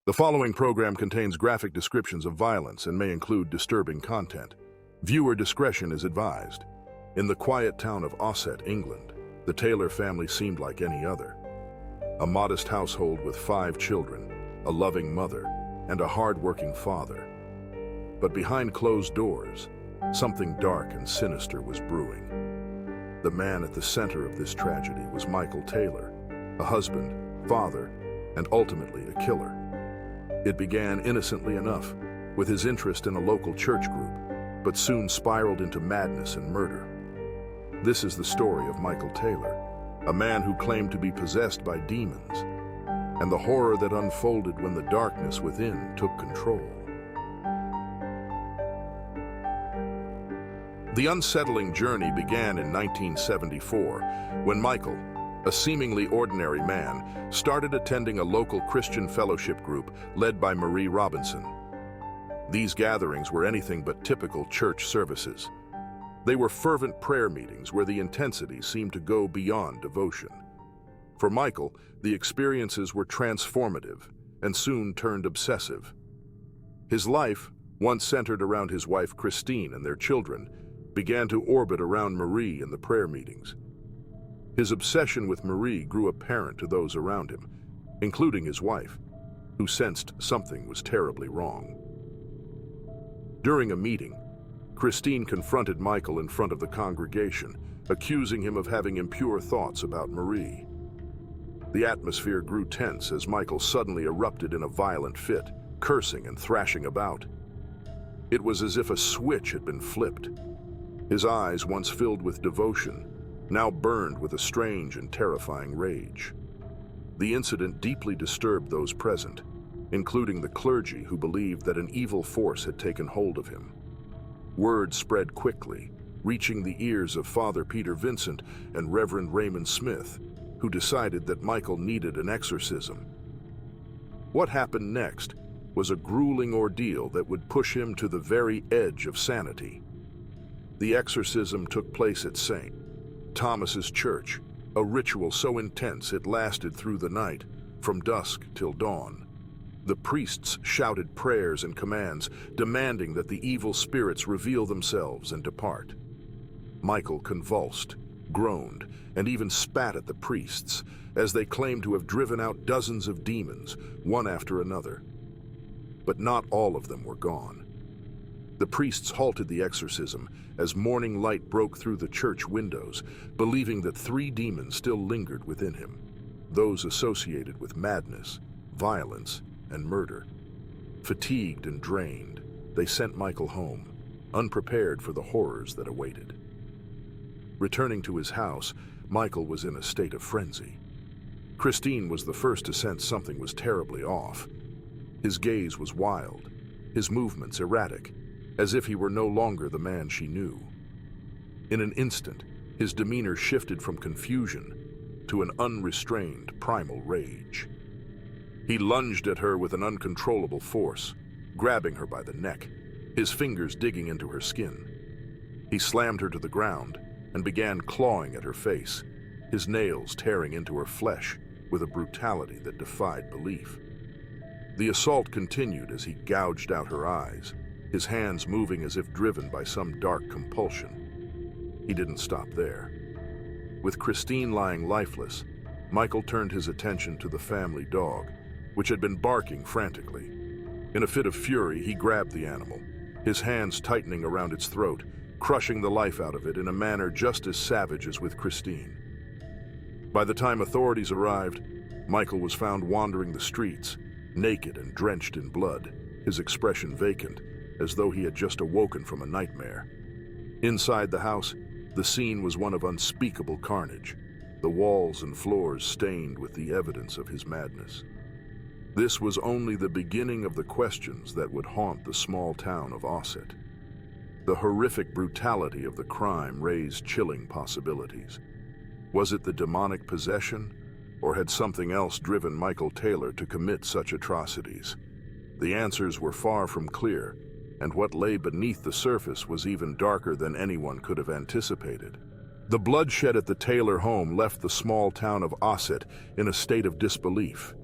The following program contains graphic descriptions of violence and may include disturbing content. Viewer discretion is advised. In the quiet town of Ossett, England, the Taylor family seemed like any other. A modest household with 5 children, a loving mother, and a hard-working father. But behind closed doors, something dark and sinister was brewing. The man at the center of this tragedy was Michael Taylor, a husband, father, and ultimately a killer. It began innocently enough, with his interest in a local church group, but soon spiraled into madness and murder. This is the story of Michael Taylor, a man who claimed to be possessed by demons, and the horror that unfolded when the darkness within took control. The unsettling journey began in 1974, when Michael, a seemingly ordinary man, started attending a local Christian fellowship group led by Marie Robinson. These gatherings were anything but typical church services. They were fervent prayer meetings where the intensity seemed to go beyond devotion. For Michael, the experiences were transformative and soon turned obsessive. His life, once centered around his wife Christine and their children, began to orbit around Marie in the prayer meetings. His obsession with Marie grew apparent to those around him, including his wife, who sensed something was terribly wrong. During a meeting, Christine confronted Michael in front of the congregation, accusing him of having impure thoughts about Marie. The atmosphere grew tense as Michael suddenly erupted in a violent fit, cursing and thrashing about. It was as if a switch had been flipped. His eyes, once filled with devotion, now burned with a strange and terrifying rage. The incident deeply disturbed those present, including the clergy who believed that an evil force had taken hold of him. Word spread quickly, reaching the ears of Father Peter Vincent and Reverend Raymond Smith, who decided that Michael needed an exorcism. What happened next was a grueling ordeal that would push him to the very edge of sanity. The exorcism took place at St. Thomas's Church, a ritual so intense it lasted through the night, from dusk till dawn. The priests shouted prayers and commands, demanding that the evil spirits reveal themselves and depart. Michael convulsed, groaned, and even spat at the priests, as they claimed to have driven out dozens of demons, one after another. But not all of them were gone. The priests halted the exorcism as morning light broke through the church windows, believing that 3 demons still lingered within him, those associated with madness, violence, and murder. Fatigued and drained, they sent Michael home, unprepared for the horrors that awaited. Returning to his house, Michael was in a state of frenzy. Christine was the first to sense something was terribly off. His gaze was wild, his movements erratic, as if he were no longer the man she knew. In an instant, his demeanor shifted from confusion to an unrestrained primal rage. He lunged at her with an uncontrollable force, grabbing her by the neck, his fingers digging into her skin. He slammed her to the ground and began clawing at her face, his nails tearing into her flesh with a brutality that defied belief. The assault continued as he gouged out her eyes, his hands moving as if driven by some dark compulsion. He didn't stop there. With Christine lying lifeless, Michael turned his attention to the family dog, which had been barking frantically. In a fit of fury, he grabbed the animal, his hands tightening around its throat, crushing the life out of it in a manner just as savage as with Christine. By the time authorities arrived, Michael was found wandering the streets, naked and drenched in blood, his expression vacant, as though he had just awoken from a nightmare. Inside the house, the scene was one of unspeakable carnage, the walls and floors stained with the evidence of his madness. This was only the beginning of the questions that would haunt the small town of Ossett. The horrific brutality of the crime raised chilling possibilities. Was it the demonic possession, or had something else driven Michael Taylor to commit such atrocities? The answers were far from clear, and what lay beneath the surface was even darker than anyone could have anticipated. The bloodshed at the Taylor home left the small town of Ossett in a state of disbelief.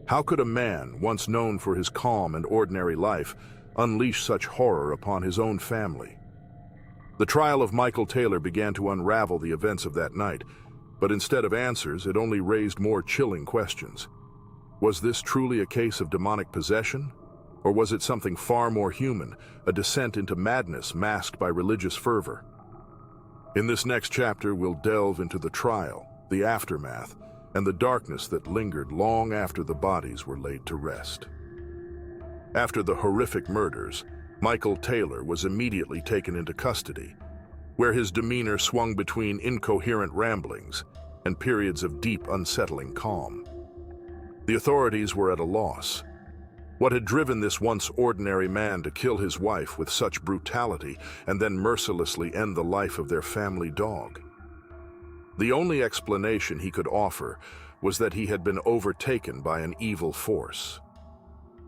How could a man, once known for his calm and ordinary life, unleash such horror upon his own family? The trial of Michael Taylor began to unravel the events of that night, but instead of answers, it only raised more chilling questions. Was this truly a case of demonic possession? Or was it something far more human, a descent into madness masked by religious fervor? In this next chapter, we'll delve into the trial, the aftermath, and the darkness that lingered long after the bodies were laid to rest. After the horrific murders, Michael Taylor was immediately taken into custody, where his demeanor swung between incoherent ramblings and periods of deep, unsettling calm. The authorities were at a loss. What had driven this once ordinary man to kill his wife with such brutality and then mercilessly end the life of their family dog? The only explanation he could offer was that he had been overtaken by an evil force.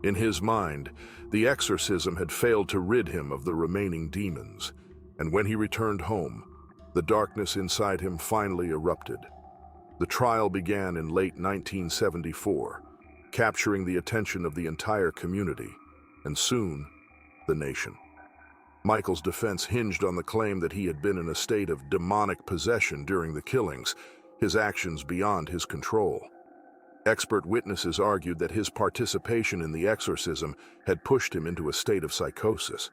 In his mind, the exorcism had failed to rid him of the remaining demons, and when he returned home, the darkness inside him finally erupted. The trial began in late 1974, capturing the attention of the entire community, and soon, the nation. Michael's defense hinged on the claim that he had been in a state of demonic possession during the killings, his actions beyond his control. Expert witnesses argued that his participation in the exorcism had pushed him into a state of psychosis.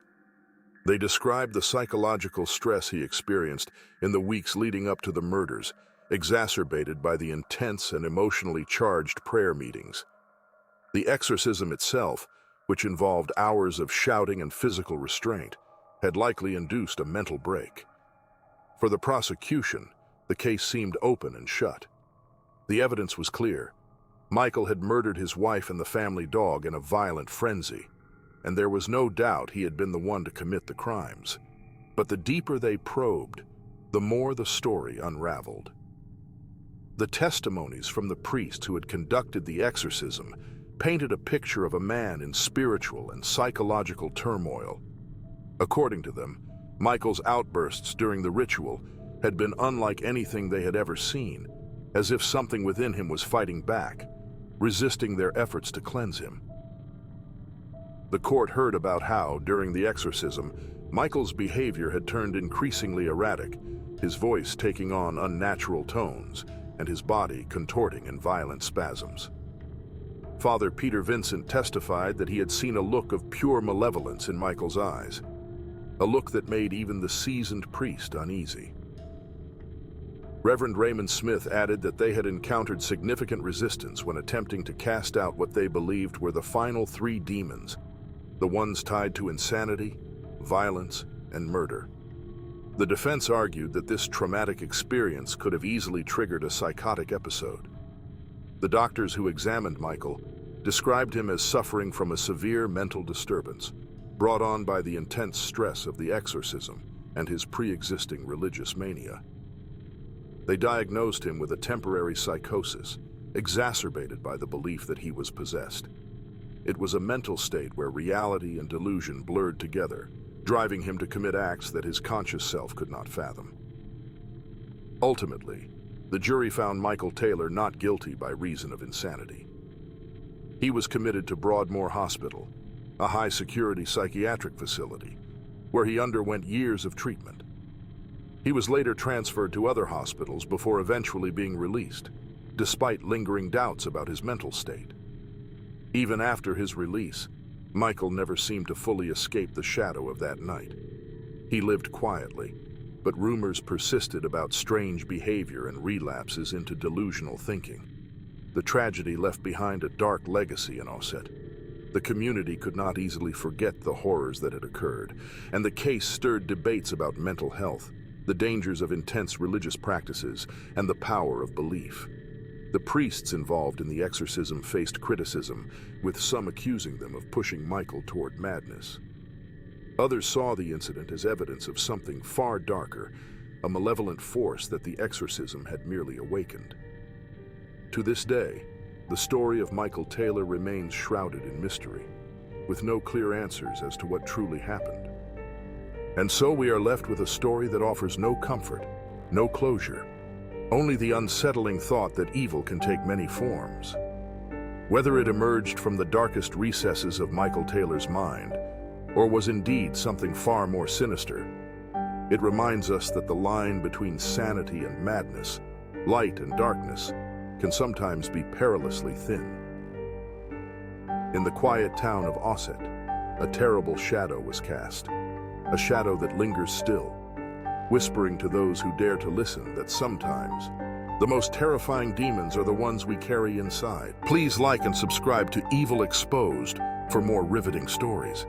They described the psychological stress he experienced in the weeks leading up to the murders, exacerbated by the intense and emotionally charged prayer meetings. The exorcism itself, which involved hours of shouting and physical restraint, had likely induced a mental break. For the prosecution, the case seemed open and shut. The evidence was clear. Michael had murdered his wife and the family dog in a violent frenzy, and there was no doubt he had been the one to commit the crimes. But the deeper they probed, the more the story unraveled. The testimonies from the priests who had conducted the exorcism painted a picture of a man in spiritual and psychological turmoil. According to them, Michael's outbursts during the ritual had been unlike anything they had ever seen, as if something within him was fighting back, resisting their efforts to cleanse him. The court heard about how, during the exorcism, Michael's behavior had turned increasingly erratic, his voice taking on unnatural tones, and his body contorting in violent spasms. Father Peter Vincent testified that he had seen a look of pure malevolence in Michael's eyes, a look that made even the seasoned priest uneasy. Reverend Raymond Smith added that they had encountered significant resistance when attempting to cast out what they believed were the final three demons, the ones tied to insanity, violence, and murder. The defense argued that this traumatic experience could have easily triggered a psychotic episode. The doctors who examined Michael described him as suffering from a severe mental disturbance, brought on by the intense stress of the exorcism and his pre-existing religious mania. They diagnosed him with a temporary psychosis, exacerbated by the belief that he was possessed. It was a mental state where reality and delusion blurred together, driving him to commit acts that his conscious self could not fathom. Ultimately, the jury found Michael Taylor not guilty by reason of insanity. He was committed to Broadmoor Hospital, a high-security psychiatric facility, where he underwent years of treatment. He was later transferred to other hospitals before eventually being released, despite lingering doubts about his mental state. Even after his release, Michael never seemed to fully escape the shadow of that night. He lived quietly, but rumors persisted about strange behavior and relapses into delusional thinking. The tragedy left behind a dark legacy in Osset. The community could not easily forget the horrors that had occurred, and the case stirred debates about mental health, the dangers of intense religious practices, and the power of belief. The priests involved in the exorcism faced criticism, with some accusing them of pushing Michael toward madness. Others saw the incident as evidence of something far darker, a malevolent force that the exorcism had merely awakened. To this day, the story of Michael Taylor remains shrouded in mystery, with no clear answers as to what truly happened. And so we are left with a story that offers no comfort, no closure, only the unsettling thought that evil can take many forms. Whether it emerged from the darkest recesses of Michael Taylor's mind, or was indeed something far more sinister, it reminds us that the line between sanity and madness, light and darkness, can sometimes be perilously thin. In the quiet town of Osset, a terrible shadow was cast, a shadow that lingers still, whispering to those who dare to listen that sometimes the most terrifying demons are the ones we carry inside. Please like and subscribe to Evil Exposed for more riveting stories.